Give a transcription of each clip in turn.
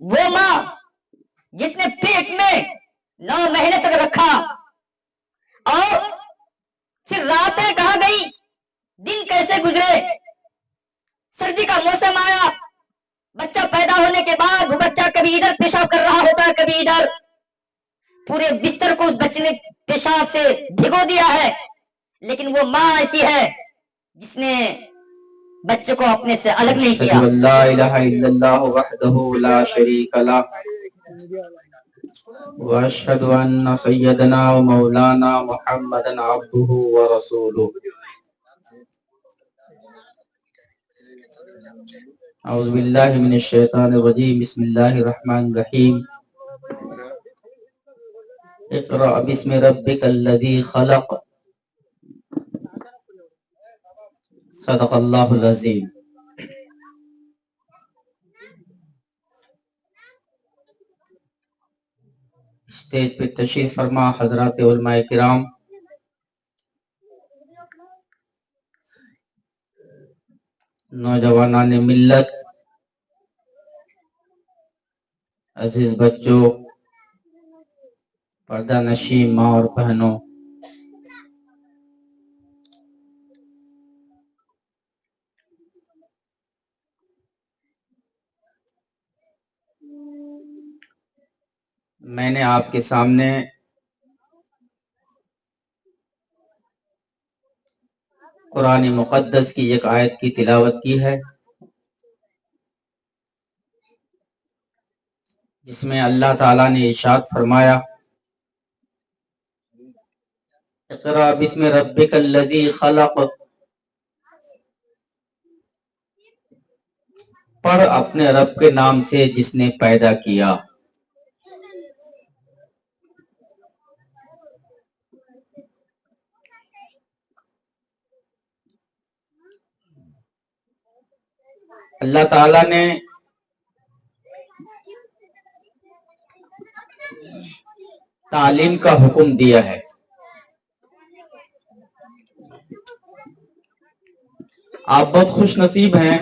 وہ ماں جس نے پیٹ میں 9 مہینے تک رکھا اور پھر راتیں کہاں گئی، دن کیسے گزرے، سردی کا موسم آیا، بچہ پیدا ہونے کے بعد وہ بچہ کبھی ادھر پیشاب کر رہا ہوتا ہے کبھی ادھر، پورے بستر کو اس بچے نے پیشاب سے بھگو دیا ہے، لیکن وہ ماں ایسی ہے جس نے بچے کو اپنے سے الگ نہیں کیا۔ اشہد ان لا الہ الا اللہ وحدہ لا شریک لہ واشہد ان سیدنا و مولانا محمدا عبدہ ورسولہ۔ اعوذ باللہ من الشیطان الرجیم، بسم اللہ الرحمن الرحیم۔ اقرأ بسم ربک الذی خلق، صدق اللہ العظیم۔ اسٹیج پہ تشریف فرما حضرات علماء کرام، نوجوانان ملت، عزیز بچوں، پردہ نشین ماں اور بہنوں، میں نے آپ کے سامنے قرآن مقدس کی ایک آیت کی تلاوت کی ہے، جس میں اللہ تعالیٰ نے ارشاد فرمایا، اقرأ بسم ربک الذی خلق، پڑھ اپنے رب کے نام سے جس نے پیدا کیا۔ اللہ تعالیٰ نے تعلیم کا حکم دیا ہے۔ آپ بہت خوش نصیب ہیں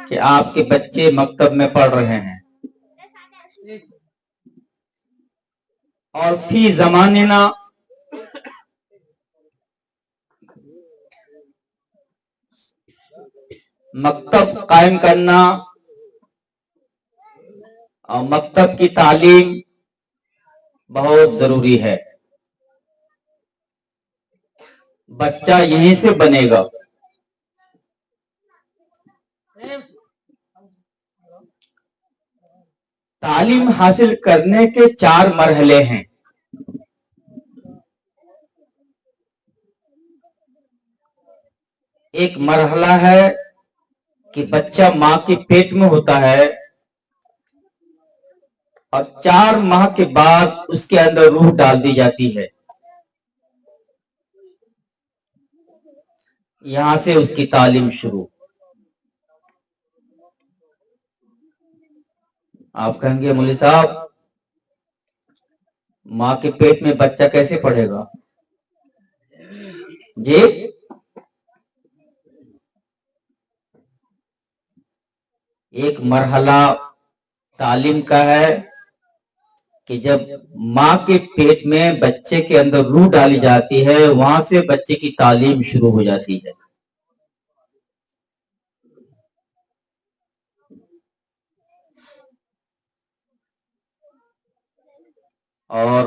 کہ آپ کے بچے مکتب میں پڑھ رہے ہیں، اور فی زماننا مکتب قائم کرنا اور مکتب کی تعلیم بہت ضروری ہے۔ بچہ یہیں سے بنے گا۔ تعلیم حاصل کرنے کے 4 مرحلے ہیں۔ ایک مرحلہ ہے کہ بچہ ماں کے پیٹ میں ہوتا ہے اور 4 ماہ کے بعد اس کے اندر روح ڈال دی جاتی ہے، یہاں سے اس کی تعلیم شروع۔ آپ کہیں گے مولوی صاحب ماں کے پیٹ میں بچہ کیسے پڑھے گا؟ جی، ایک مرحلہ تعلیم کا ہے کہ جب ماں کے پیٹ میں بچے کے اندر روح ڈالی جاتی ہے، وہاں سے بچے کی تعلیم شروع ہو جاتی ہے۔ اور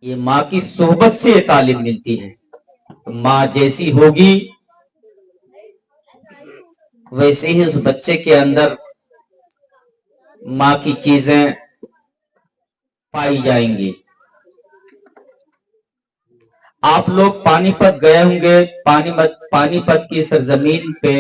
یہ ماں کی صحبت سے یہ تعلیم ملتی ہے۔ ماں جیسی ہوگی ویسے ہی اس بچے کے اندر ماں کی چیزیں پائی جائیں گی۔ آپ لوگ پانی پت گئے ہوں گے، پانی پت کی سرزمین پہ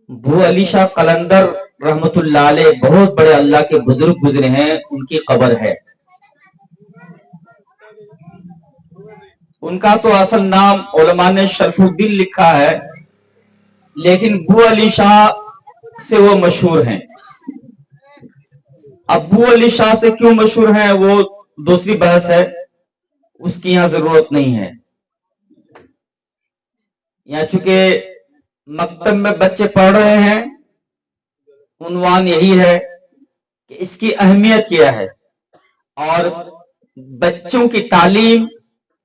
بھو علی شاہ قلندر رحمت اللہ علیہ بہت بڑے اللہ کے بزرگ گزرے ہیں، ان کی قبر ہے۔ ان کا تو اصل نام علماء نے شرف الدین لکھا ہے، لیکن بھو علی شاہ سے وہ مشہور ہیں۔ اب بھو علی شاہ سے کیوں مشہور ہیں وہ دوسری بحث ہے، اس کی یہاں ضرورت نہیں ہے۔ यहाँ चूंकि मकतब में बच्चे पढ़ रहे हैं, उन्वान यही है कि इसकी अहमियत क्या है और बच्चों की तालीम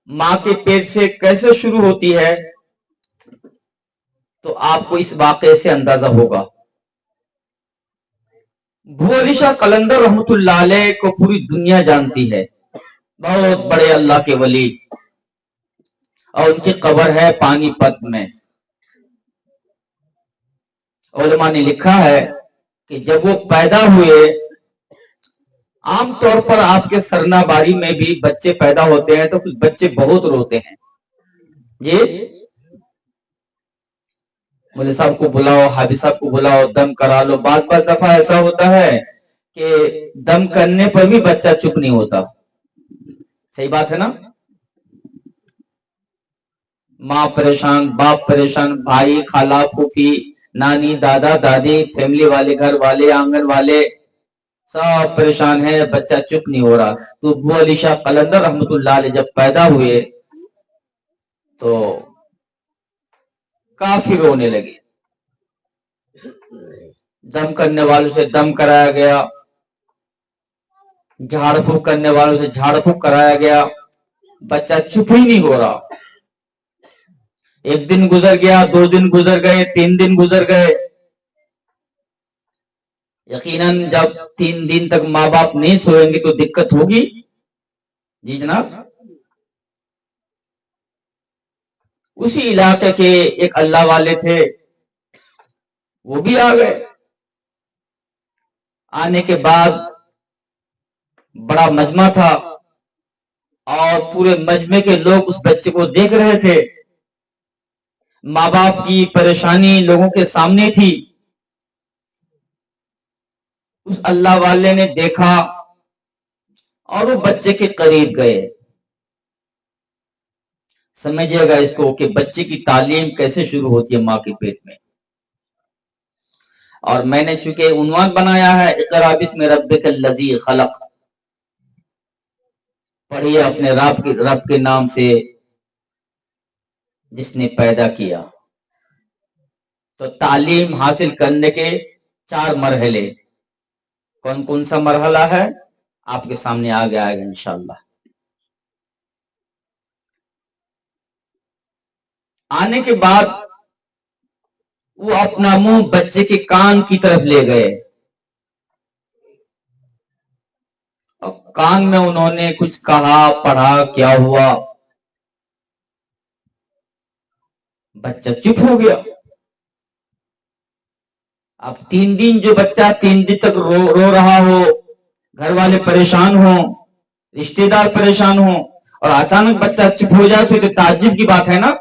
माँ के पेट से कैसे शुरू होती है, तो आपको इस वाक़े से अंदाजा होगा। बुआ अली शाह कलंदर रहमतुल्लाह अलैह को पूरी दुनिया जानती है, बहुत बड़े अल्लाह के वली, और उनकी कब्र है पानीपत में। उलमा ने लिखा है कि जब वो पैदा हुए, आमतौर पर आपके सरनाबारी में भी बच्चे पैदा होते हैं तो कुछ बच्चे बहुत रोते हैं, ये मौलवी साहब को बुलाओ, हाफिज साहब को बुलाओ, दम करा लो। बात दफा ऐसा होता है कि दम करने पर भी बच्चा चुप नहीं होता। सही बात है ना? माँ परेशान, बाप परेशान, भाई, खाला, फूफी, नानी, दादा, दादी, फैमिली वाले, घर वाले, आंगन वाले सब परेशान है, बच्चा चुप नहीं हो रहा। तो बुआ अली शाह कलंदर रहमतुल्लाह अलैह जब पैदा हुए तो काफी रोने लगे। दम करने वालों से दम कराया गया, झाड़ फूक करने वालों से झाड़ फूक कराया गया, बच्चा चुप ही नहीं हो रहा। एक दिन गुजर गया, 2 दिन गुजर गए, 3 दिन गुजर गए। यकीनन जब 3 दिन तक माँ बाप नहीं सोएंगे तो दिक्कत होगी। जी जनाब। उसी इलाके के एक अल्लाह वाले थे, वो भी आ गए। आने के बाद बड़ा मजमा था और पूरे मजमे के लोग उस बच्चे को देख रहे थे। माँ बाप की परेशानी लोगों के सामने थी। उस अल्लाह वाले ने देखा और वो बच्चे के करीब गए। समझिएगा इसको कि बच्चे की तालीम कैसे शुरू होती है माँ के पेट में। और मैंने चूंकि उन्वान बनाया है इक़रा बिस्मि रब्बिकल्लज़ी खलक़, पढ़िए अपने रब के नाम से जिसने पैदा किया। तो तालीम हासिल करने के 4 मरहले, कौन कौन सा मरहला है आपके सामने आएगा इंशाअल्लाह। आने के बाद वो अपना मुंह बच्चे के कान की तरफ ले गए और कान में उन्होंने कुछ कहा, पढ़ा, क्या हुआ, बच्चा चुप हो गया। अब 3 दिन जो बच्चा 3 दिन तक रो रहा हो, घर वाले परेशान हो, रिश्तेदार परेशान हो, और अचानक बच्चा चुप हो जाए तो ताज्जुब की बात है ना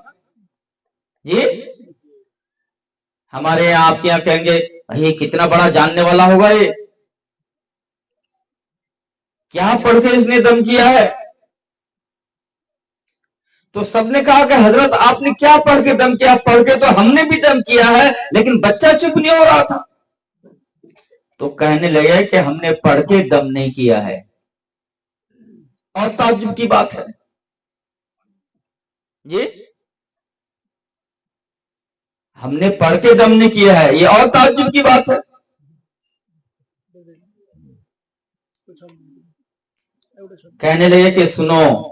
जी। हमारे यहाँ आपके यहाँ कहेंगे भाई कितना बड़ा जानने वाला होगा ये, क्या पढ़ के इसने दम किया है। तो सबने कहा कि हजरत आपने क्या पढ़ के दम किया? पढ़ के तो हमने भी दम किया है, लेकिन बच्चा चुप नहीं हो रहा था। तो कहने लगे कि हमने पढ़ के दम नहीं किया है। और ताज्जुब की बात है जी, हमने पढ़ के दम नहीं किया है, ये और ताज्जुब की बात है। कहने लगे कि सुनो,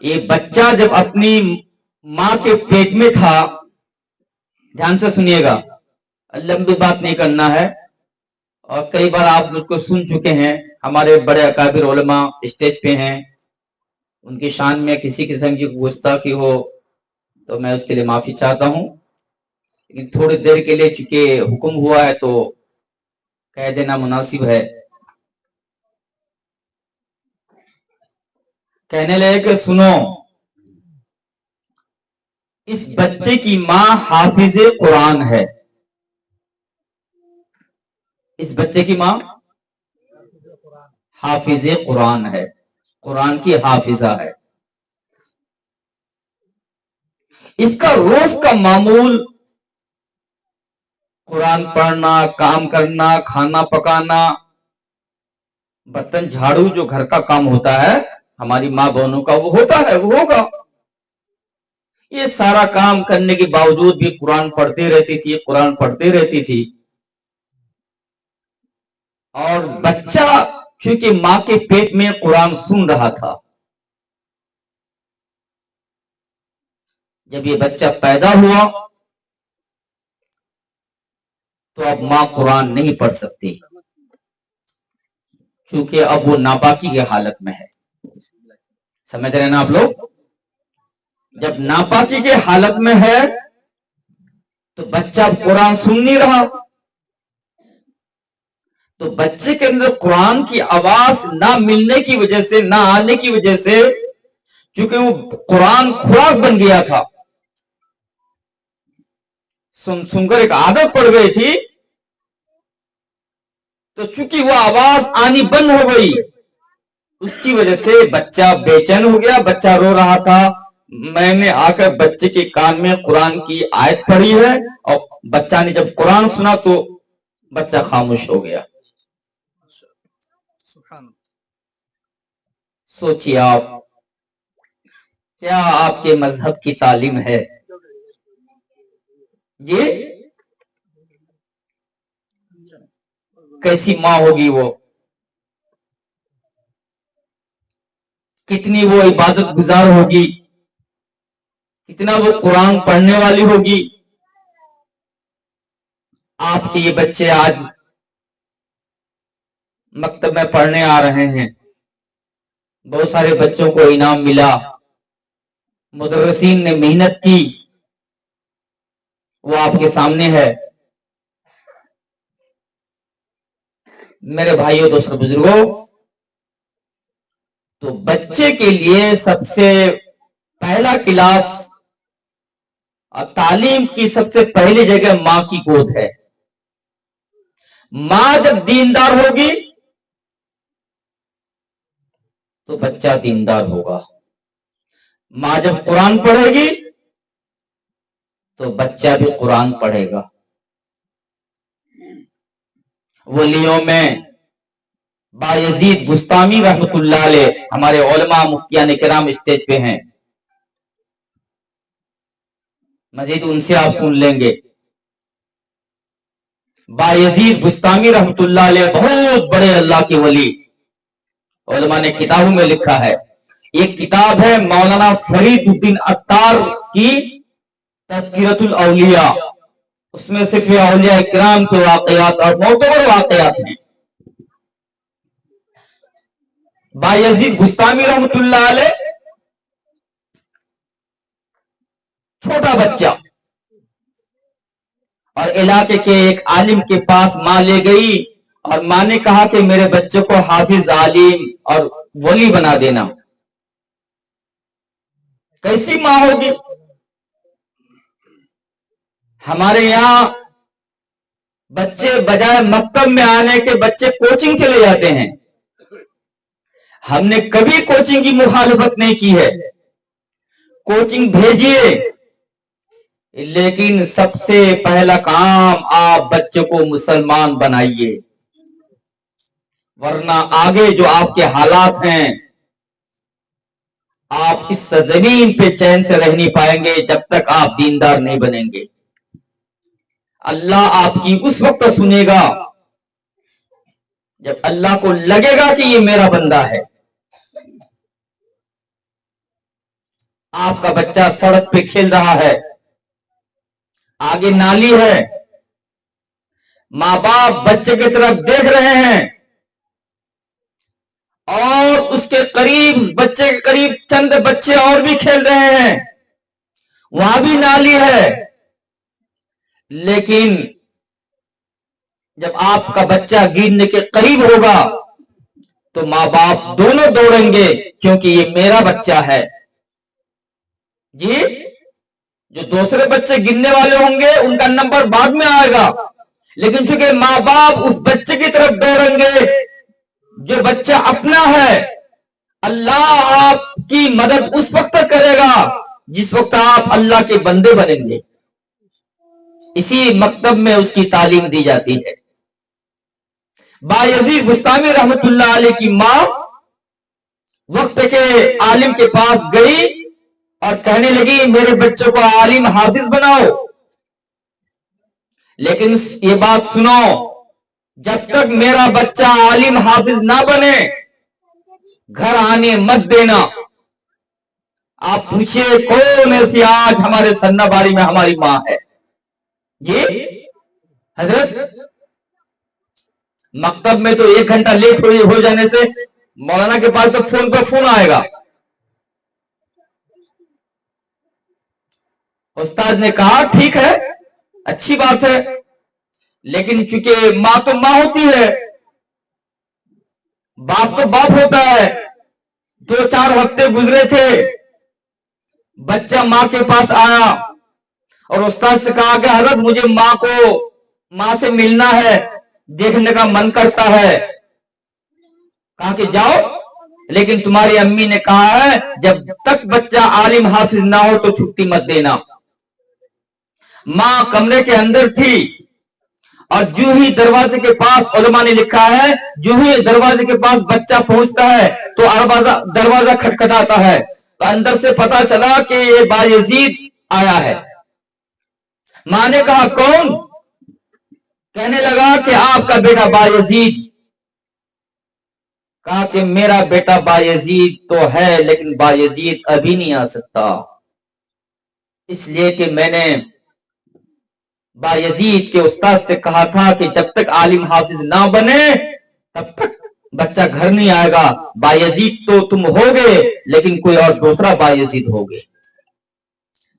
ये बच्चा जब अपनी माँ के पेट में था, ध्यान से सुनिएगा, लंबी बात नहीं करना है, और कई बार आप मुझको सुन चुके हैं। हमारे बड़े अकाबिर उलमा स्टेज पे हैं, उनकी शान में किसी किस्म की गुस्ताखी हो तो मैं उसके लिए माफी चाहता हूं, लेकिन थोड़ी देर के लिए चूंकि हुक्म हुआ है तो कह देना मुनासिब है। कहने लगे कि सुनो, इस बच्चे की मां हाफिजे कुरान है। इस बच्चे की मां हाफिजे कुरान है, कुरान की हाफिजा है। इसका रोज का मामूल कुरान पढ़ना, काम करना, खाना पकाना, बर्तन झाड़ू, जो घर का काम होता है हमारी माँ बहनों का, वो होता है, वो होगा। یہ سارا کام کرنے کے باوجود بھی قرآن پڑھتے رہتی تھی، قرآن پڑھتے رہتی تھی. اور بچہ چونکہ ماں کے پیٹ میں قرآن سن رہا تھا، جب یہ بچہ پیدا ہوا تو اب ماں قرآن نہیں پڑھ سکتی، کیونکہ اب وہ ناپاکی کی حالت میں ہے. سمجھ رہے ہیں نا آپ لوگ؟ جب ناپاکی کے حالت میں ہے تو بچہ اب قرآن سن نہیں رہا، تو بچے کے اندر قرآن کی آواز نہ ملنے کی وجہ سے، نہ آنے کی وجہ سے، کیونکہ وہ قرآن خوراک بن گیا تھا، سن کر ایک عادت پڑ گئی تھی، تو چونکہ وہ آواز آنی بند ہو گئی، اس کی وجہ سے بچہ بے چین ہو گیا، بچہ رو رہا تھا. میں نے آ کر بچے کے کان میں قرآن کی آیت پڑھی ہے، اور بچہ نے جب قرآن سنا تو بچہ خاموش ہو گیا. سوچیے آپ، کیا آپ کے مذہب کی تعلیم ہے جی؟ کیسی ماں ہوگی وہ، کتنی وہ عبادت گزار ہوگی، کتنا وہ قرآن پڑھنے والی ہوگی. آپ کے یہ بچے آج مکتب میں پڑھنے آ رہے ہیں، بہت سارے بچوں کو انعام ملا، مدرسین نے محنت کی، وہ آپ کے سامنے ہے. میرے بھائیوں دوستوں بزرگوں، تو بچے کے لیے سب سے پہلا کلاس اور تعلیم کی سب سے پہلی جگہ ماں کی گود ہے. ماں جب دیندار ہوگی تو بچہ دیندار ہوگا، ماں جب قرآن پڑھے گی تو بچہ بھی قرآن پڑھے گا. ولیوں میں بایزید بستامی رحمت اللہ علیہ، ہمارے علماء مفتیان کرام اسٹیج پہ ہیں، مزید ان سے آپ سن لیں گے. بایزید بستامی رحمت اللہ علیہ بہت بڑے اللہ کے ولی، علماء نے کتابوں میں لکھا ہے. ایک کتاب ہے مولانا فرید الدین عطار کی تذکرۃ الاولیاء، اس میں صرف اولیاء کرام کے واقعات اور معتبر واقعات ہیں. بایزید بستامی رحمت اللہ علیہ چھوٹا بچہ، اور علاقے کے ایک عالم کے پاس ماں لے گئی، اور ماں نے کہا کہ میرے بچے کو حافظ، عالم اور ولی بنا دینا. کیسی ماں ہوگی؟ ہمارے یہاں بچے بجائے مکتب میں آنے کے بچے کوچنگ چلے جاتے ہیں. ہم نے کبھی کوچنگ کی مخالفت نہیں کی ہے، کوچنگ بھیجیے، لیکن سب سے پہلا کام آپ بچوں کو مسلمان بنائیے، ورنہ آگے جو آپ کے حالات ہیں، آپ اس زمین پہ چین سے رہ نہیں پائیں گے جب تک آپ دیندار نہیں بنیں گے. اللہ آپ کی اس وقت سنے گا جب اللہ کو لگے گا کہ یہ میرا بندہ ہے. آپ کا بچہ سڑک پہ کھیل رہا ہے، آگے نالی ہے، ماں باپ بچے کی طرف دیکھ رہے ہیں، اور اس کے قریب، بچے کے قریب چند بچے اور بھی کھیل رہے ہیں، وہاں بھی نالی ہے، لیکن جب آپ کا بچہ گرنے کے قریب ہوگا تو ماں باپ دونوں دوڑیں گے، کیونکہ یہ میرا بچہ ہے. جی، جو دوسرے بچے گرنے والے ہوں گے ان کا نمبر بعد میں آئے گا، لیکن چونکہ ماں باپ اس بچے کی طرف دوڑیں گے جو بچہ اپنا ہے، اللہ آپ کی مدد اس وقت کرے گا جس وقت آپ اللہ کے بندے بنیں گے. اسی مکتب میں اس کی تعلیم دی جاتی ہے. بایزید بستامی رحمت اللہ علیہ کی ماں وقت کے عالم کے پاس گئی اور کہنے لگی میرے بچوں کو عالم حافظ بناؤ، لیکن یہ بات سنو، جب تک میرا بچہ عالم حافظ نہ بنے گھر آنے مت دینا۔ آپ پوچھئے کون ایسی آج ہمارے سنہ باری میں ہماری ماں ہے؟ جی حضرت، مکتب میں تو 1 گھنٹہ لیٹ ہو جانے سے مولانا کے پاس تو فون پہ فون آئے گا، استاد نے کہا ٹھیک ہے اچھی بات ہے، لیکن چونکہ ماں تو ماں ہوتی ہے، باپ تو باپ ہوتا ہے۔ 2-4 ہفتے گزرے تھے، بچہ ماں کے پاس آیا اور استاد سے کہا کہ حضرت مجھے ماں سے ملنا ہے، دیکھنے کا من کرتا ہے۔ کہا کہ جاؤ، لیکن تمہاری امی نے کہا ہے جب تک بچہ عالم حافظ نہ ہو تو چھٹی مت دینا۔ ماں کمرے کے اندر تھی اور جو ہی دروازے کے پاس، علماء نے لکھا ہے جو ہی دروازے کے پاس بچہ پہنچتا ہے تو دروازہ کھٹکھٹاتا ہے، تو اندر سے پتا چلا کہ یہ بایزید آیا ہے۔ ماں نے کہا کون؟ کہنے لگا کہ آپ کا بیٹا بایزید۔ کہا کہ میرا بیٹا بایزید تو ہے لیکن بایزید ابھی نہیں آ سکتا، اس لیے کہ میں نے بایزید کے استاد سے کہا تھا کہ جب تک عالم حافظ نہ بنے تب تک بچہ گھر نہیں آئے گا۔ بایزید تو تم ہوگے لیکن کوئی اور دوسرا بایزید ہوگے۔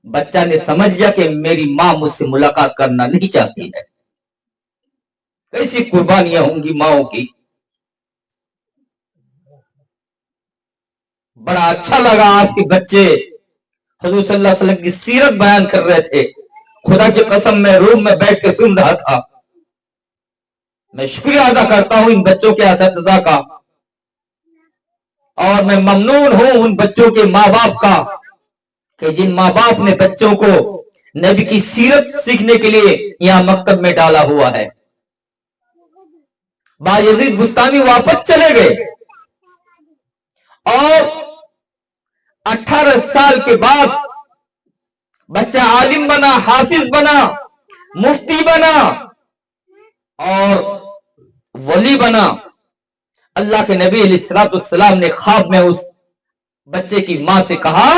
بچہ نے سمجھ لیا کہ میری ماں مجھ سے ملاقات کرنا نہیں چاہتی ہے۔ کیسی قربانیاں ہوں گی ماؤں کی۔ بڑا اچھا لگا آپ کے بچے حضور صلی اللہ علیہ وسلم کی سیرت بیان کر رہے تھے۔ خدا کی قسم میں روم میں بیٹھ کے سن رہا تھا۔ میں شکریہ ادا کرتا ہوں ان بچوں کے اساتذہ کا، اور میں ممنون ہوں ان بچوں کے ماں باپ کا کہ جن ماں باپ نے بچوں کو نبی کی سیرت سیکھنے کے لیے یہاں مکتب میں ڈالا ہوا ہے۔ بایزید بستانی واپس چلے گئے اور 18 سال کے بعد بچہ عالم بنا، حافظ بنا، مفتی بنا اور ولی بنا۔ اللہ کے نبی علیہ الصلوۃ والسلام نے خواب میں اس بچے کی ماں سے کہا،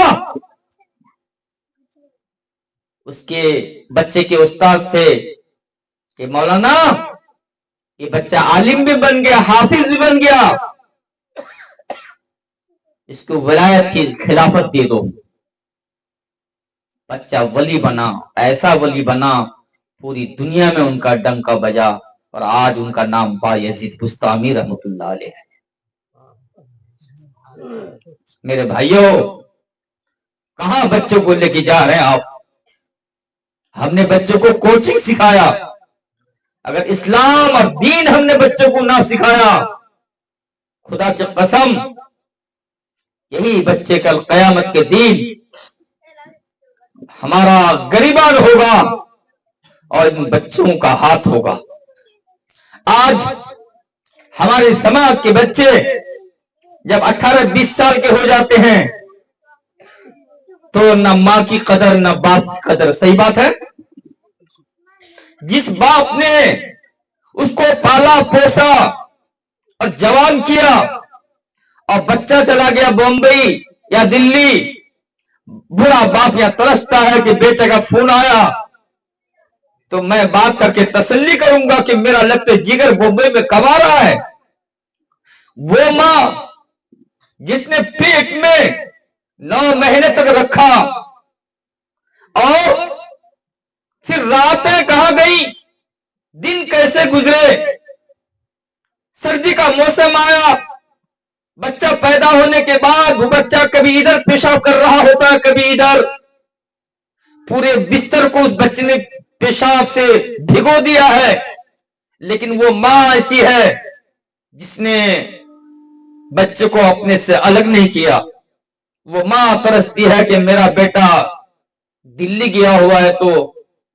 اس کے بچے کے استاد سے کہ مولانا یہ بچہ عالم بھی بن گیا، حافظ بھی بن گیا، اس کو ولایت کی خلافت دے دو۔ بچہ ولی بنا، ایسا ولی بنا پوری دنیا میں ان کا ڈنکا بجا، اور آج ان کا نام بایزید بستامی رحمۃ اللہ علیہ ہے۔ میرے بھائیوں، کہاں بچوں کو لے کے جا رہے ہیں آپ؟ ہم نے بچوں کو کوچنگ سکھایا، اگر اسلام اور دین ہم نے بچوں کو نہ سکھایا، خدا کی قسم یہی بچے کل قیامت کے دن ہمارا گریبان ہوگا اور ان بچوں کا ہاتھ ہوگا۔ آج ہمارے سماج کے بچے جب 18-20 سال کے ہو جاتے ہیں تو نہ ماں کی قدر نہ باپ کی قدر۔ صحیح بات ہے؟ جس باپ نے اس کو پالا پوسا اور جوان کیا اور بچہ چلا گیا بمبئی یا دلی، برا باپ یا ترستا ہے کہ بیٹے کا فون آیا تو میں بات کر کے تسلی کروں گا کہ میرا لگتے جگر بمبئی میں کب آ رہا ہے۔ وہ ماں جس نے پیٹ میں 9 مہینے تک رکھا اور پھر راتیں کہاں گئی، دن کیسے گزرے، سردی کا موسم آیا، بچہ پیدا ہونے کے بعد وہ بچہ کبھی ادھر پیشاب کر رہا ہوتا ہے کبھی ادھر، پورے بستر کو اس بچے نے پیشاب سے بھگو دیا ہے، لیکن وہ ماں ایسی ہے جس نے بچے کو اپنے سے الگ نہیں کیا۔ وہ ماں ترستی ہے کہ میرا بیٹا دلی گیا ہوا ہے تو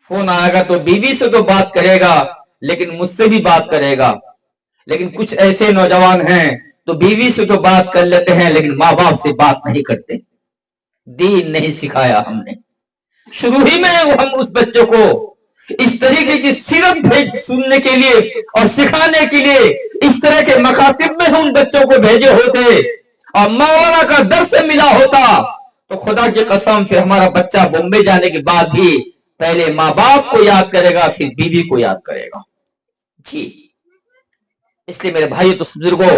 فون آئے گا تو بیوی سے تو بات کرے گا لیکن مجھ سے بھی بات کرے گا۔ لیکن کچھ ایسے نوجوان ہیں تو بیوی سے تو بات کر لیتے ہیں لیکن ماں باپ سے بات نہیں کرتے۔ दीन नहीं सिखाया हमने। शुरू ही में हम उस बच्चे को इस तरीके की सीरत भेज सुनने के लिए और सिखाने के लिए इस तरह के मकातिब में उन बच्चों को भेजे होते और मौलाना का दर्स मिला होता तो खुदा की कसम फिर हमारा बच्चा बॉम्बे जाने के बाद भी पहले माँ बाप को याद करेगा, फिर बीवी को याद करेगा जी। इसलिए मेरे भाई तो बुजुर्गों,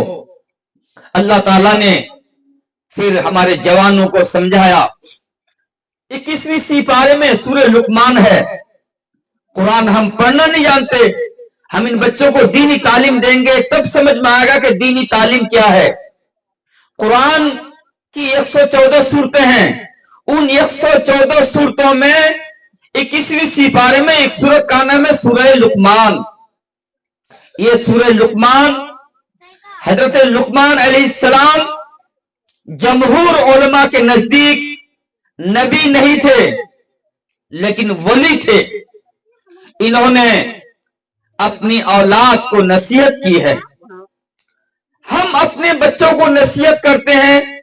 अल्लाह ताला ने फिर हमारे जवानों को समझाया। 21वीं सिपारे में सूरह लुकमान है। कुरान हम पढ़ना नहीं जानते, हम इन बच्चों को दीनी तालीम देंगे तब समझ में आएगा कि दीनी तालीम क्या है। कुरान की 114 सूरतें हैं, उन 114 सूरतों में 21वीं सिपारे में एक सूरत का नाम है सूरह लुकमान। ये सूरह लुकमान हजरत लुकमान अलैहिस्सलाम जमहूर उलमा के नजदीक नबी नहीं थे लेकिन वली थे। इन्होंने अपनी औलाद को नसीहत की है। हम अपने बच्चों को नसीहत करते हैं,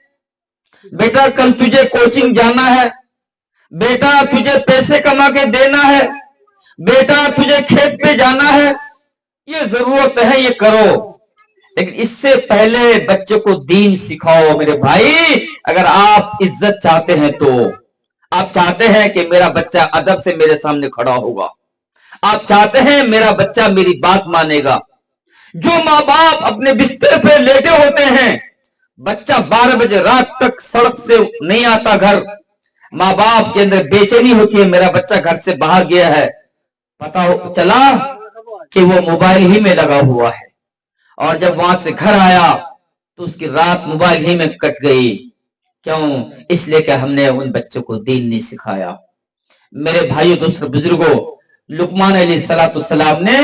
बेटा कल तुझे कोचिंग जाना है, बेटा तुझे पैसे कमा के देना है, बेटा तुझे खेत पे जाना है, ये जरूरत है ये करो। लेकिन इससे पहले बच्चे को दीन सिखाओ। मेरे भाई, अगर आप इज्जत चाहते हैं तो आप चाहते हैं कि मेरा बच्चा अदब से मेरे सामने खड़ा होगा, आप चाहते हैं मेरा बच्चा मेरी बात मानेगा। जो माँ बाप अपने बिस्तर पे लेटे होते हैं, बच्चा 12 बजे रात तक सड़क से नहीं आता घर, माँ बाप के अंदर बेचैनी होती है, मेरा बच्चा घर से बाहर गया है, पता चला कि वो मोबाइल ही में लगा हुआ है, और जब वहां से घर आया तो उसकी रात मोबाइल ही में कट गई। क्यों? इसलिए कि हमने उन बच्चों को दीन नहीं सिखाया। मेरे भाइयों दोस्तों बुजुर्गों, लुकमान अलैहिस्सलाम ने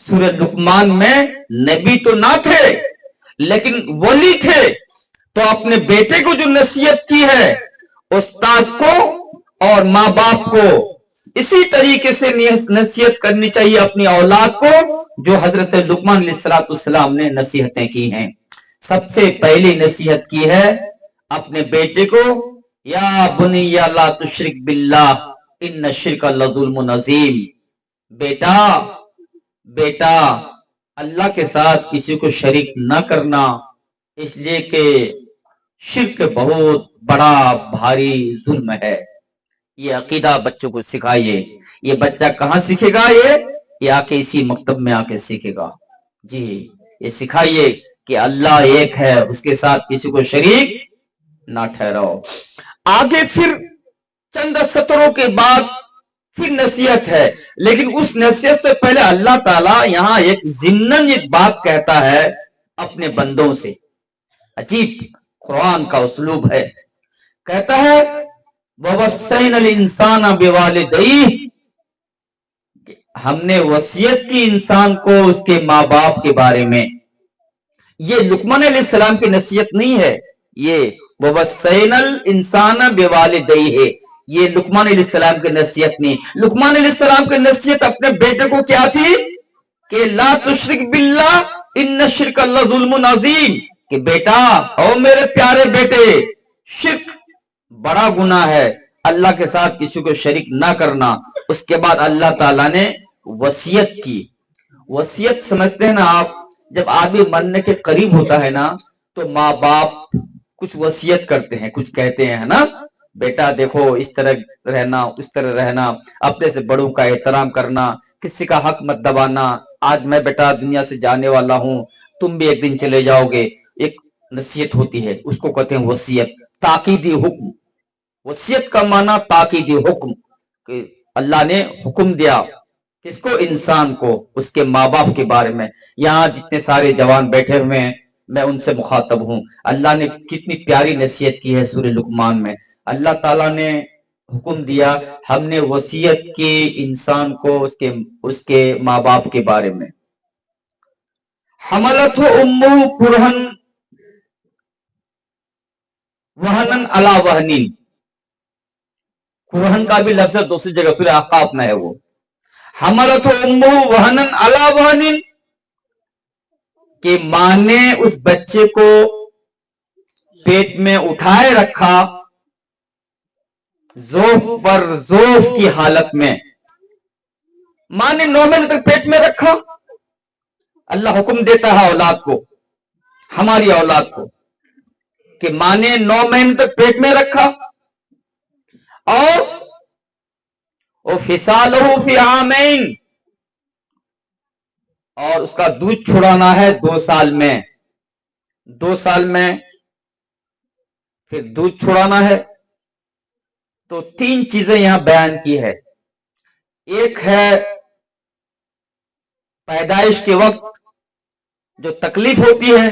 सूरह लुकमान में नबी तो ना थे लेकिन वली थे, तो अपने बेटे को जो नसीहत की है उस्ताद को और माँ बाप को इसी तरीके से नसीहत करनी चाहिए अपनी औलाद को, जो हजरत लुकमान अलैहिस्सलाम ने नसीहतें की हैं। सबसे पहली नसीहत की है अपने बेटे को, या बुनिया ला तुश्रिक बिल्लाह इन्न शिरका लज़ुल्मुन अज़ीम। बेटा बेटा अल्लाह के साथ किसी को शरीक न करना, इसलिए कि शिर्क बहुत बड़ा भारी जुल्म है। ये अकीदा बच्चों को सिखाइए। ये बच्चा कहाँ सीखेगा? ये आके इसी मकतब में आके सीखेगा जी। ये सिखाइए कि अल्लाह एक है, उसके साथ किसी को शरीक ना ठहराओ। आगे फिर चंद सत्रों के बाद फिर नसीहत है, लेकिन उस नसीहत से पहले अल्लाह ताला यहाँ एक ज़िम्नन एक बात कहता है अपने बंदों से। अजीब कुरान का उसलूब है। कहता है ववस्सैनल इंसान बिवालिदैहि, हमने वसीयत की इंसान को उसके माँ बाप के बारे में। ये लुकमान अलैहिस्सलाम की नसीहत नहीं है, ये ववस्सैनल इंसान बिवालिदैहि है, ये लुकमान अलैहिस्सलाम की नसीहत नहीं। लुकमान अलैहिस्सलाम की नसीहत अपने बेटे को क्या थी कि ला तुश्रिक बिल्लाह इन्न शिरका लज़ुल्मुन अज़ीम, कि बेटा ओ मेरे प्यारे बेटे, शिर्क बड़ा गुनाह है, अल्लाह के साथ किसी को शरीक ना करना। उसके बाद अल्लाह ताला ने वसीयत की। वसीयत समझते हैं ना आप, जब आदमी मरने के करीब होता है ना तो माँ बाप कुछ वसीयत करते हैं, कुछ कहते हैं, है ना, बेटा देखो इस तरह रहना, उस तरह रहना, अपने से बड़ों का एहतराम करना, किसी का हक मत दबाना, आज मैं बेटा दुनिया से जाने वाला हूं, तुम भी एक दिन चले जाओगे। एक नसीहत होती है, उसको कहते हैं वसीयत, ताकीदी हुक्म। वसीयत का माना ताकीदी हुक्म, कि अल्लाह ने हुक्म दिया किसको? इंसान को, उसके माँ बाप के बारे में। यहाँ जितने सारे जवान बैठे हुए हैं मैं उनसे मुखातब हूं। अल्लाह ने कितनी प्यारी नसीहत की है सूरह लुकमान में। अल्लाह ताला ने हुक्म दिया, हमने वसीयत की इंसान को उसके माँ बाप के बारे में। हमलत उम्मु कुरहन वहनन अला वहनीन, कुरहन का भी लफ्ज दूसरी जगह सूरह अहकाफ में है। वो हमलत उम्मु वहनन अला वहनीन, कि मां ने उस बच्चे को पेट में उठाए रखा जोफ पर जोफ की हालत में मां ने 9 महीने तक पेट में रखा। अल्लाह हुक्म देता है औलाद को, हमारी औलाद को, कि मां ने 9 महीने तक पेट में रखा और वो फिसालहु फी आमैन, और उसका दूध छुड़ाना है 2 साल में। 2 साल में फिर दूध छुड़ाना है। तो 3 चीजें यहां बयान की है। एक है पैदाइश के वक्त जो तकलीफ होती है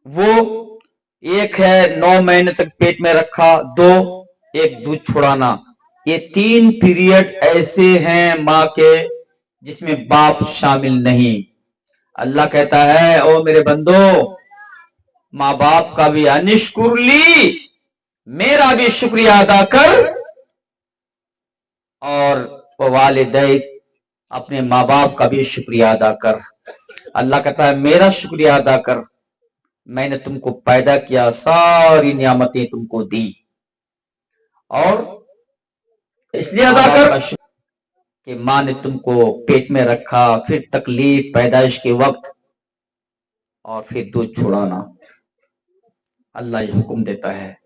वो, एक है 9 महीने तक पेट में रखा, 2 एक दूध छुड़ाना। ये 3 पीरियड ऐसे हैं मां के जिसमें बाप शामिल नहीं। अल्लाह कहता है, ओ मेरे बंदो, मां बाप का भी अनिश्कुरली, मेरा भी शुक्रिया अदा कर, और वालिदैन, अपने माँ बाप का भी शुक्रिया अदा कर। अल्लाह कहता है मेरा शुक्रिया अदा कर, मैंने तुमको पैदा किया, सारी नियामतें तुमको दी, और इसलिए अदा कर कि माँ ने तुमको पेट में रखा, फिर तकलीफ पैदाइश के वक्त, और फिर दूध छुड़ाना। अल्लाह ये हुक्म देता है।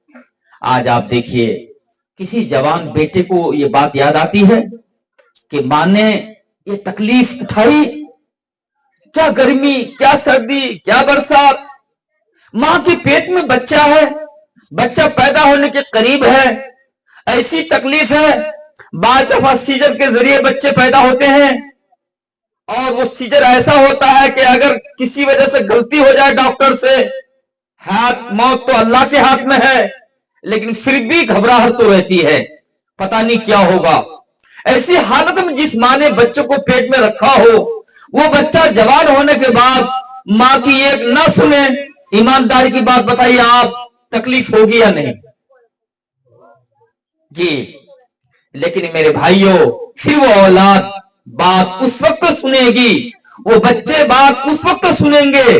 आज आप देखिए, किसी जवान बेटे को ये बात याद आती है कि मां ने ये तकलीफ उठाई, क्या गर्मी, क्या सर्दी, क्या बरसात, मां के पेट में बच्चा है, बच्चा पैदा होने के करीब है, ऐसी तकलीफ है। बार दफा सीजर के जरिए बच्चे पैदा होते हैं, और वो सीजर ऐसा होता है कि अगर किसी वजह से गलती हो जाए डॉक्टर से, हाथ मौत तो अल्लाह के हाथ में है, लेकिन फिर भी घबराहट तो रहती है, पता नहीं क्या होगा। ऐसी हालत में जिस मां ने बच्चों को पेट में रखा हो, वो बच्चा जवान होने के बाद मां की एक ना सुने, ईमानदारी की बात बताइए आप, तकलीफ होगी या नहीं? जी, लेकिन मेरे भाइयों, फिर वो औलाद बात उस वक्त सुनेगी, वो बच्चे बात उस वक्त सुनेंगे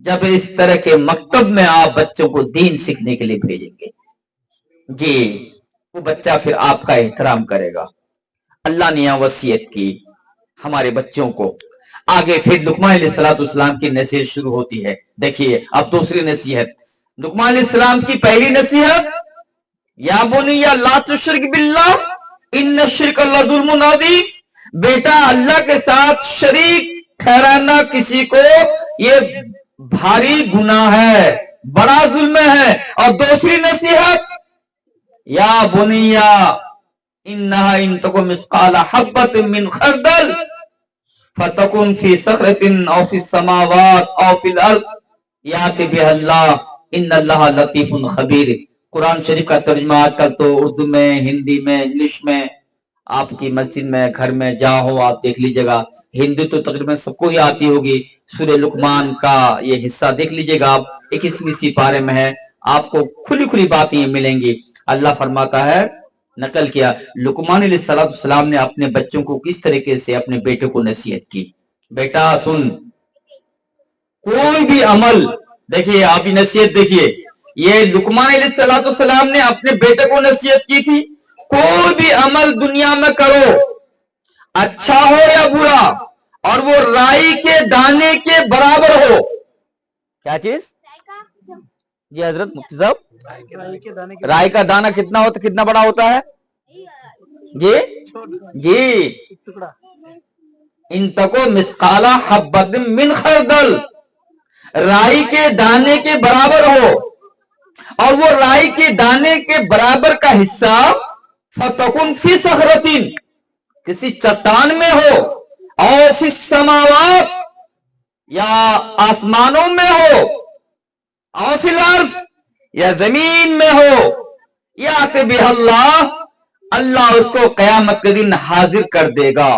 जब इस तरह के मकतब में आप बच्चों को दीन सीखने के लिए भेजेंगे। जी, वो बच्चा फिर आपका एहतराम करेगा। अल्लाह ने यहां वसीयत की हमारे बच्चों को। आगे फिर लुकमान अलैहिस्सलाम की नसीहत शुरू होती है। देखिए अब दूसरी नसीहत, लुकमान अलैहिस्सलाम की पहली नसीहत, या बुनिया ला तुश्रिक बिल्लाह इन्न शिर्क लज़ुल्मुन अज़ीम, बेटा अल्लाह के साथ शरीक ठहराना किसी को ये भारी गुनाह है, बड़ा जुल्म है। और दूसरी नसीहत, या बुनिया इन्नहा इन तकु मिस्काला हब्बतिन मिन खर्दल फतकुन फी सखरतिन औ फिस समावात औ फिल अर्द याति बिहल्लाह इन्नल्लाह लतीफुन खबीर। कुरान शरीफ का तर्जुमा आजकल तो उर्दू में, हिंदी में, इंग्लिश में, आपकी मस्जिद में, घर में जहां हो आप देख लीजिएगा। हिंदी तो तकरीबन सबको ही आती होगी। सूरह लुकमान का ये हिस्सा देख लीजिएगा आप, 21वीं पारे में है, आपको खुली खुली बातें मिलेंगी। अल्लाह फरमाता है, नकल किया, लुकमान अलैहिस्सलाम ने अपने बच्चों को किस तरीके से अपने बेटे को नसीहत की। बेटा सुन, कोई भी अमल, देखिए आप ही नसीहत देखिए, ये लुकमान अलैहिस्सलाम ने अपने बेटे को नसीहत की थी। कोई भी अमल दुनिया में करो, अच्छा हो या बुरा, और वो राई के दाने के बराबर हो। क्या चीज? जी हजरत मुफ्ती साहब, राई का दाना कितना होता, कितना बड़ा होता है? जी जी, इन तको मिस्काला हब्बतिन मिन खर्दल, राई के दाने के बराबर हो, और वो राई के दाने के बराबर का हिस्सा फतकुन फी सखरतिन, किसी चट्टान में हो, और फिस समावात, या आसमानों में हो, और फिल अर्ज़, या जमीन में हो, या बिहल्लाह, अल्लाह उसको कयामत के दिन हाजिर कर देगा।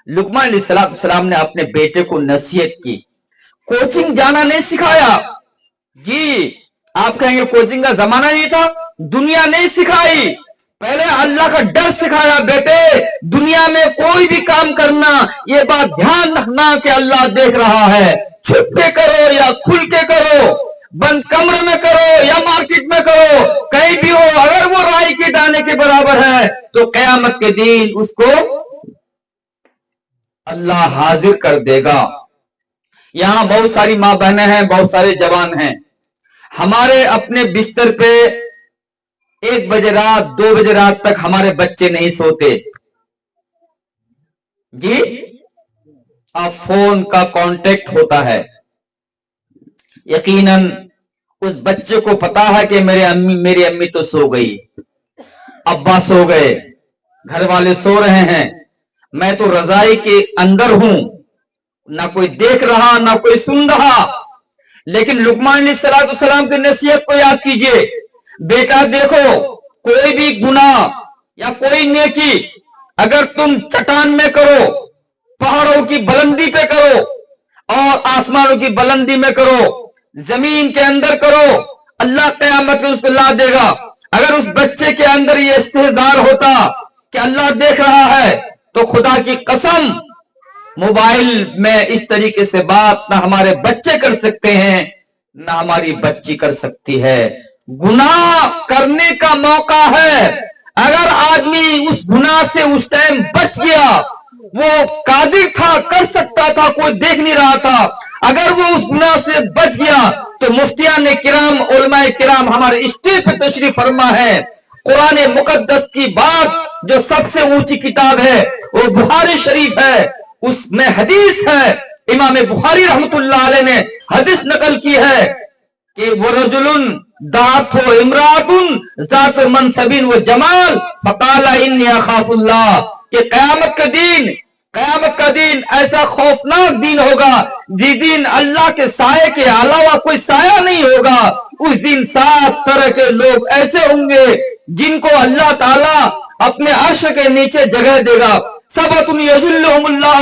लुकमान अलैहिस्सलाम ने अपने बेटे को नसीहत की। कोचिंग जाना नहीं सिखाया। जी, आप कहेंगे कोचिंग का जमाना नहीं था, दुनिया नहीं सिखाई, पहले अल्लाह का डर सिखाया। बेटे, दुनिया में कोई भी काम करना, ये बात ध्यान रखना कि अल्लाह देख रहा है, छुप के करो या खुल के करो, बंद कमरे में करो या मार्केट में करो, कहीं भी हो, अगर वो राई के दाने के बराबर है तो कयामत के दिन उसको अल्लाह हाजिर कर देगा। यहां बहुत सारी मां बहनें हैं, बहुत सारे जवान हैं, हमारे अपने बिस्तर पे 1 बजे रात 2 बजे रात तक हमारे बच्चे नहीं सोते जी। अब फोन का कांटेक्ट होता है, यकीनन उस बच्चे को पता है कि मेरी अम्मी तो सो गई, अब्बा सो गए, घर वाले सो रहे हैं, मैं तो रजाई के अंदर हूं, ना कोई देख रहा ना कोई सुन रहा। लेकिन लुकमान अलैहिस्सलाम की नसीहत को याद कीजिए, बेटा देखो, कोई भी गुनाह या कोई नेकी अगर तुम चट्टान में करो, पहाड़ों की बुलंदी पे करो और आसमानों की बुलंदी में करो, जमीन के अंदर करो, अल्लाह क़यामत में उसको ला देगा। अगर उस बच्चे के अंदर ये इस्तेहज़ार होता कि अल्लाह देख रहा है, तो खुदा की कसम मोबाइल में इस तरीके से बात ना हमारे बच्चे कर सकते हैं ना हमारी बच्ची कर सकती है। गुनाह करने का मौका है, अगर आदमी उस गुनाह से उस टाइम बच गया, वो कादिर था, कर सकता था, कोई देख नहीं रहा था, अगर वो उस गुनाह से बच गया तो मुफ्तियान किराम, उलमाए किराम हमारे स्टेज पे तशरीफ फरमा है। कुरान मुकद्दस की बात जो सबसे ऊंची किताब है वो बुखारी शरीफ है, उसमें हदीस है, इमाम बुखारी रहमतुल्लाह अलैह ने हदीस नकल की है कि वो रजुलुन दात हो इमरातुन जात मनसबिन व जमाल फकाला इन्नी अखाफुल्लाह, कि कयामत का दिन ऐसा खौफनाक दिन होगा जिस दिन अल्लाह के साये के अलावा कोई साया नहीं होगा। उस दिन 7 तरह के लोग ऐसे होंगे जिनको अल्लाह ताला अपने अर्श के नीचे जगह देगा। सबअतुन यज़िल्लुहुमुल्लाह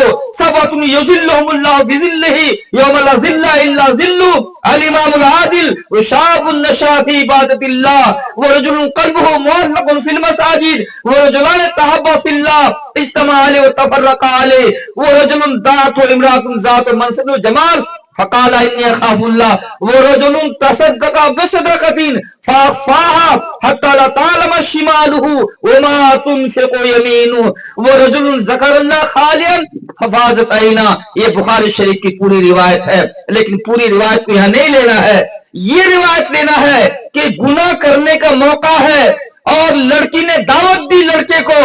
फी ज़िल्लिही यौमा ला ज़िल्ला इल्ला ज़िल्लु, अल इमामुल आदिल व शाबुन नशा फी इबादतिल्लाह व रजुलुन क़ल्बुहु मुअल्लक़ुन फिल मसाजिद व रजुलान तहब्बा फिल्लाह इज्तमा अलैहि व तफ़र्रक़ा अलैहि व रजुलुन दात व इम्राअतुन ज़ात मनसब व जमाल फकाला इन्नी अखाफुल्लाह व रजुलुन तसद्दक़ा बिसदक़तिन फअख़फ़ाहा हत्ता ला तअलम शिमालुहु व मा तुनफ़िक़ु यमीनुहु व रजुलुन ज़करल्लाह खालियन फफ़ाज़त ऐना। ये बुखारी शरीफ की पूरी रिवायत है, लेकिन पूरी रिवायत को यहां नहीं लेना है, ये रिवायत लेना है कि गुनाह करने का मौका है और लड़की ने दावत दी लड़के को,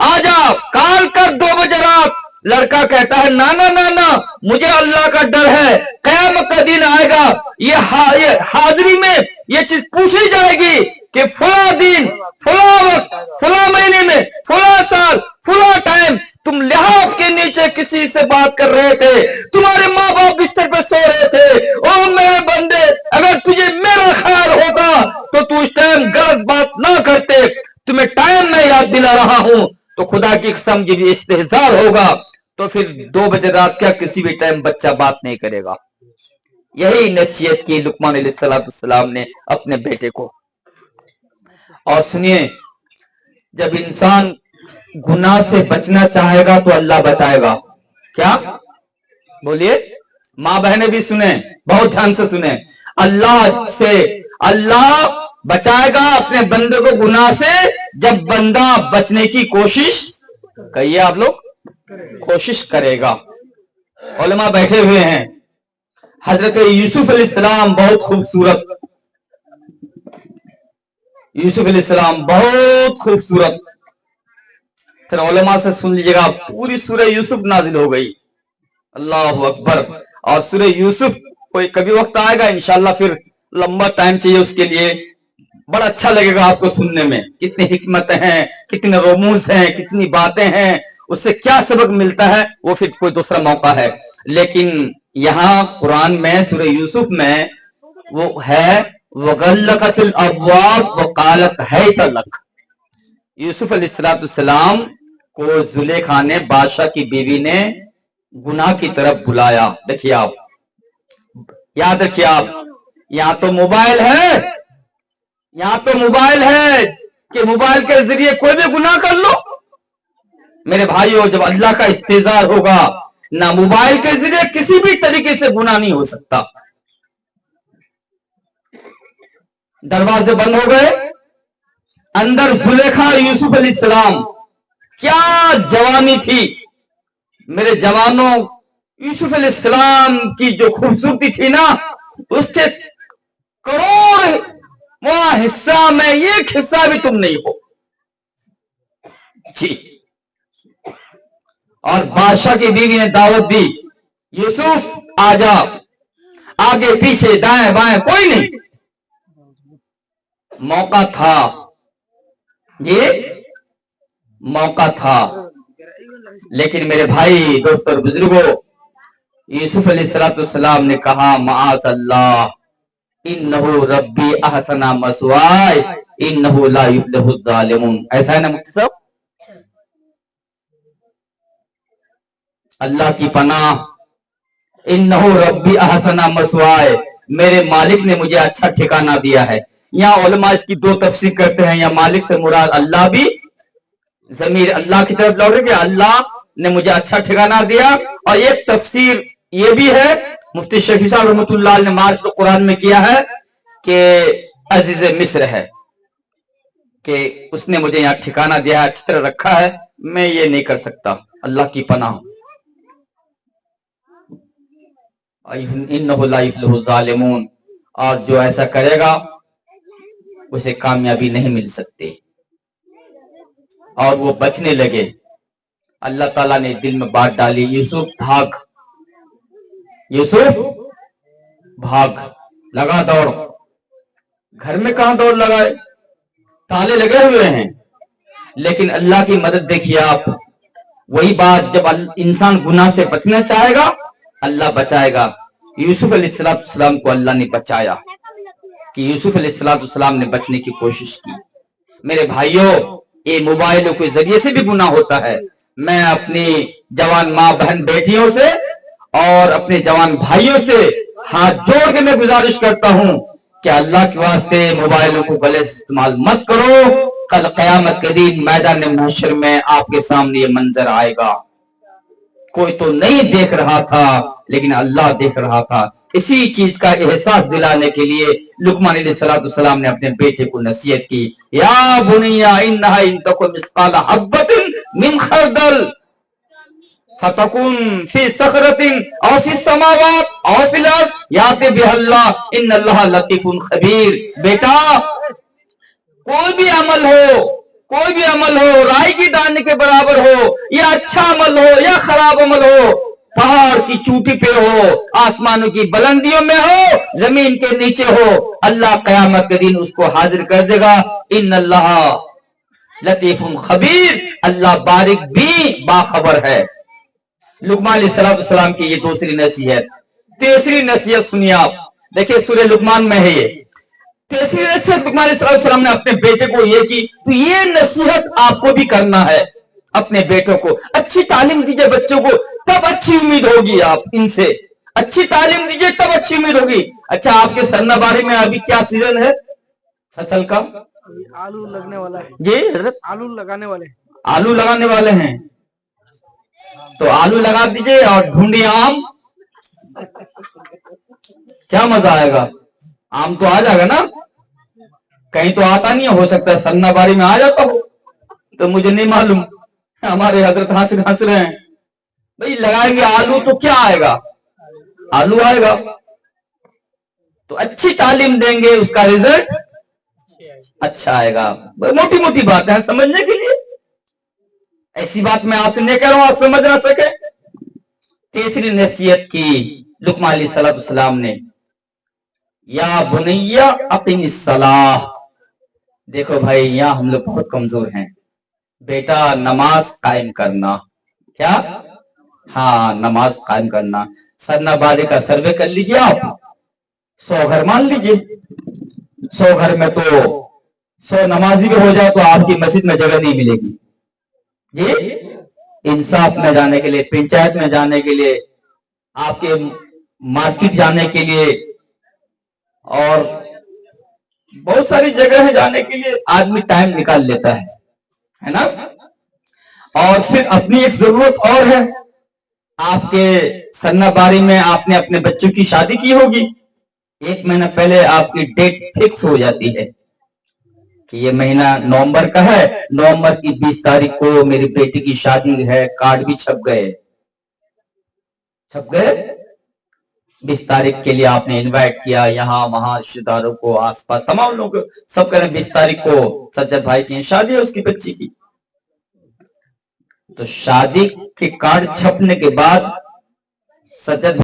आजा काल कर 2 बजे रात। लड़का कहता है ना ना ना ना, मुझे अल्लाह का डर है, क़यामत का दिन आएगा, ये हाजिरी में ये चीज पूछी जाएगी कि फला दिन, फला वक्त, फला महीने में, फला साल, फला टाइम तुम लिहाफ के नीचे किसी से बात कर रहे थे, तुम्हारे माँ बाप बिस्तर पे सो रहे थे। ओ मेरे बंदे, अगर तुझे मेरा ख्याल होता तो तू इस टाइम गलत बात ना करते, तुम्हें टाइम में याद दिला रहा हूं। तो खुदा की कसम जब इस्तेहज़ार होगा तो फिर 2 बजे रात क्या किसी भी टाइम बच्चा बात नहीं करेगा। यही नसीहत की लुकमान अलैहिस्सलाम ने अपने बेटे को। और सुनिए, जब इंसान गुनाह से बचना चाहेगा तो अल्लाह बचाएगा। क्या बोलिए, मां बहनें भी सुने, बहुत ध्यान से सुने, अल्लाह बचाएगा अपने बंदे को गुनाह से जब बंदा बचने की कोशिश, कहिए आप लोग, कोशिश करेगा। उलमा बैठे हुए हैं, हजरत यूसुफ अलैहिस्सलाम बहुत खूबसूरत, यूसुफ अलैहिस्सलाम बहुत खूबसूरत। फिर उलमा से सुन लीजिएगा, पूरी सूरह यूसुफ नाजिल हो गई, अल्लाहु अकबर। और सूरह यूसुफ कोई कभी वक्त आएगा इंशाल्लाह, फिर लंबा टाइम चाहिए उसके लिए, बड़ा अच्छा लगेगा आपको सुनने में, कितनी हिकमतें हैं, कितने रमूज हैं, कितनी बातें हैं, उससे क्या सबक मिलता है वो फिर कोई दूसरा मौका है। लेकिन यहाँ कुरान में सूरह यूसुफ में वो है वगल्लकतिल अब्वाब वकालत हैतलक, यूसुफ अलैहिस्सलाम को जुलेखा ने, बादशाह की बीवी ने गुनाह की तरफ बुलाया। देखिए आप, याद रखिए आप, यहाँ तो मोबाइल है, यहाँ तो मोबाइल है कि मोबाइल के जरिए कोई भी गुनाह कर लो। मेरे भाइयों, जब अल्लाह का इस्तेज़ार होगा ना, मोबाइल के जरिए किसी भी तरीके से गुनाह नहीं हो सकता। दरवाजे बंद हो गए, अंदर जुलेखा और यूसुफ अलैहिस्सलाम। क्या जवानी थी मेरे जवानों, यूसुफ अलैहिस्सलाम की जो खूबसूरती थी ना, उसके करोड़वां हिस्सा में एक हिस्सा भी तुम नहीं हो जी। और बादशाह की बीवी ने दावत दी, यूसुफ आजा, आगे पीछे दाएं बाएं कोई नहीं। मौका था, ये मौका था। लेकिन मेरे भाई, दोस्तों और बुजुर्गों, यूसुफ अलैहिस्सलाम ने कहा, माअज़ अल्लाह, इन्नहु रब्बी अहसना मस्वाय इन्नहु ला युफ्लिहु ज़ालिमून। ऐसा है ना मुफ्ती साहब? अल्लाह की पनाह, इन्नहु रब्बी अहसना मस्वाय, मेरे मालिक ने मुझे अच्छा ठिकाना दिया है। यहाँ उलमा इसकी दो तफसीर करते हैं। यहाँ मालिक से मुराद अल्लाह भी, ज़मीर अल्लाह की तरफ लौट गया, अल्लाह ने मुझे अच्छा ठिकाना दिया। और एक तफसीर ये भी है, मुफ्ती शफी साहब रहमतुल्लाह ने मारिफुल कुरान में किया है कि अजीज मिस्र है, कि उसने मुझे यहाँ ठिकाना दिया है, अच्छी तरह रखा है, मैं ये नहीं कर सकता। अल्लाह की पनाह, इन्नहु ला युफ्लिहु ज़ालिमून, और जो ऐसा करेगा उसे कामयाबी नहीं मिल सकती। और वो बचने लगे। अल्लाह ताला ने दिल में बात डाली, यूसुफ भाग, यूसुफ भाग। लगा दौड़। घर में कहां दौड़ लगाए, ताले लगे हुए हैं। लेकिन अल्लाह की मदद देखिए आप, वही बात, जब इंसान गुनाह से बचना चाहेगा अल्लाह बचाएगा। यूसुफ अलैहिस्सलाम को अल्लाह ने बचाया कि यूसुफ अलैहिस्सलाम ने बचने की कोशिश की। मेरे भाइयों, ये मोबाइलों के जरिए से भी गुनाह होता है। मैं अपनी जवान माँ बहन बेटियों से और अपने जवान भाइयों से हाथ जोड़ के मैं गुजारिश करता हूं कि अल्लाह के वास्ते मोबाइलों को गलत इस्तेमाल मत करो। कल क़यामत के दिन मैदान महशर में आपके सामने ये मंजर आएगा। कोई तो नहीं देख रहा था, लेकिन अल्लाह देख रहा था। इसी चीज का एहसास दिलाने के लिए लुकमान अलैहिस्सलाम ने अपने बेटे को नसीहत की, या बुनैया इन्नहा इन तकु मिस्काल हब्बतिन मिन खरदल फतकुन फी सखरतिन औ फी समावात औ फिल अर्द याति बिहल्लाह इन्नल्लाह लतीफुन खबीर। बेटा, कोई भी अमल हो, राई की दाने के बराबर हो, या अच्छा अमल हो या खराब अमल हो, पहाड़ की चोटी पे हो, आसमानों की बुलंदियों में हो, जमीन के नीचे हो, अल्लाह कयामत के दिन उसको हाजिर कर देगा। इन्नल्लाह लतीफुन खबीर, अल्लाह बारिक भी बाखबर है। लुकमान अलैहिस्सलाम की ये दूसरी नसीहत। तीसरी नसीहत सुनिए आप, देखिए सूरह लुकमान में है ये तीसरी नसीहत। लुकमान अलैहिस्सलाम ने अपने बेटे को ये की, तो ये नसीहत आपको भी करना है। अपने बेटों को अच्छी तालीम दीजिए, बच्चों को, तब अच्छी उम्मीद होगी। आप इनसे अच्छी तालीम दीजिए, तब अच्छी उम्मीद होगी। अच्छा, आपके सरनाबारी में अभी क्या सीजन है फसल का? आलू लगने वाला है जी, आलू लगाने वाले हैं। तो आलू लगा दीजिए और ढूंढिए आम, क्या मजा आएगा। आम तो आ जाएगा ना, कहीं तो आता नहीं हो सकता सन्नाबारी में आ जाता हो, तो मुझे नहीं मालूम। हमारे हजरत हंस रहे हैं, भाई लगाएंगे आलू तो क्या आएगा, आलू आएगा। तो अच्छी तालीम देंगे, उसका रिजल्ट अच्छा आएगा। मोटी मोटी बातें हैं समझने के लिए, ऐसी बात मैं आपसे नहीं कह रहा हूं आप समझ ना सके। तीसरी नसीहत की लुकमान अलैहिस्सलाम ने, या बुनैया अक़िमिस सलाह। देखो भाई, यहां हम लोग बहुत कमजोर हैं। बेटा, नमाज कायम करना। क्या? हाँ, नमाज कायम करना। सरनाबारी का सर्वे कर लीजिए आप, 100 घर मान लीजिए, 100 घर में तो 100 नमाजी भी हो जाए तो आपकी मस्जिद में जगह नहीं मिलेगी जी। इंसाफ में जाने के लिए, पंचायत में जाने के लिए, आपके मार्केट जाने के लिए, और बहुत सारी जगह है जाने के लिए, आदमी टाइम निकाल लेता है ना। और फिर अपनी एक जरूरत और है, आपके सन्नाबारी में आपने अपने बच्चों की शादी की होगी, एक महीना पहले आपकी डेट फिक्स हो जाती है कि ये महीना नवंबर का है, नवंबर की 20 तारीख को मेरी बेटी की शादी है, कार्ड भी छप गए 20 तारीख के लिए आपने इनवाइट किया, यहाँ वहां रिश्तेदारों को, आसपास तमाम लोगों को, सब कह रहे हैं 20 तारीख को सज्जद भाई की शादी है उसकी बच्ची की। तो शादी के कार्ड छपने के बाद सज्जद